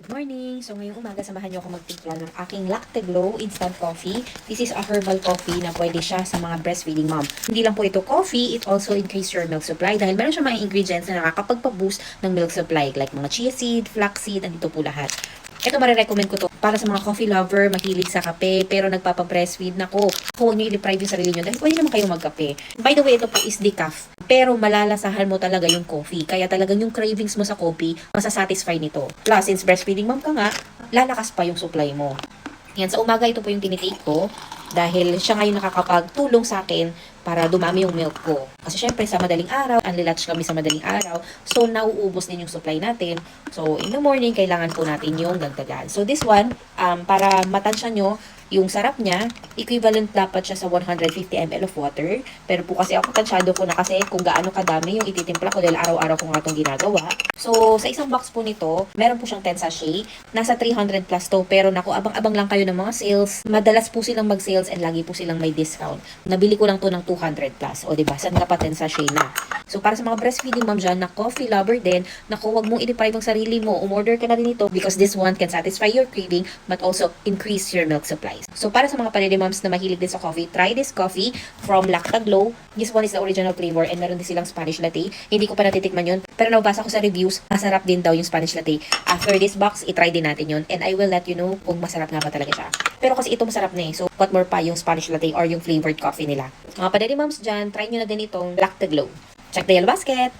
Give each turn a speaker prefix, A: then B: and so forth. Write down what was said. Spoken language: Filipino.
A: Good morning! So ngayong umaga, samahan niyo ako magtimpla ng aking Lacteglow Instant Coffee. This is a herbal coffee na pwede siya sa mga breastfeeding mom. Hindi lang po ito coffee, it also increase your milk supply dahil meron siya mga ingredients na nakakapagpa-boost ng milk supply like mga chia seed, flax seed, andito po lahat. Ito marirecommend ko to para sa mga coffee lover, mahilig sa kape, pero nagpapa-breastfeed na ko. Huwag niyo i-deprive yung sarili niyo dahil pwede naman kayo magkape. By the way, ito po is decaf. Pero malalasahan mo talaga yung coffee. Kaya talagang yung cravings mo sa coffee, masasatisfy nito. Plus, since breastfeeding mom ka nga, lalakas pa yung supply mo. Yan, sa umaga ito po yung tinitake ko dahil siya ngayon nakakapagtulong sa akin para dumami yung milk ko. Kasi syempre sa madaling araw, unlilatch kami sa madaling araw, so nauubos din yung supply natin. So in the morning, kailangan po natin yung dagdagan. So this one, para matansya nyo, yung sarap niya, equivalent dapat siya sa 150 ml of water. Pero po kasi ako tansyado ko na kasi kung gaano kadami yung ititimpla ko dahil araw-araw ko nga itong ginagawa. So, sa isang box po nito, meron po siyang 10 sachet. Nasa 300 plus to. Pero naku, abang-abang lang kayo ng mga sales. Madalas po silang mag-sales and lagi po silang may discount. Nabili ko lang to ng 200 plus. O diba, saan ka pa 10 sachet na? So, para sa mga breastfeeding mom dyan, na coffee lover din, naku, wag mong i-deprive ang sarili mo. Umorder ka na rin ito because this one can satisfy your craving but also increase your milk supply. So, para sa mga panilimoms na mahilig din sa coffee, try this coffee from Lactaglow. This one is the original flavor and meron din silang Spanish latte. Hindi ko pa natitikman yun, pero nabasa ko sa reviews, masarap din daw yung Spanish latte. After this box, itry din natin yun and I will let you know kung masarap nga ba talaga siya. Pero kasi ito masarap na eh, so what more pa yung Spanish latte or yung flavored coffee nila. Mga panilimoms dyan, try nyo na din itong Lactaglow. Check the yellow basket!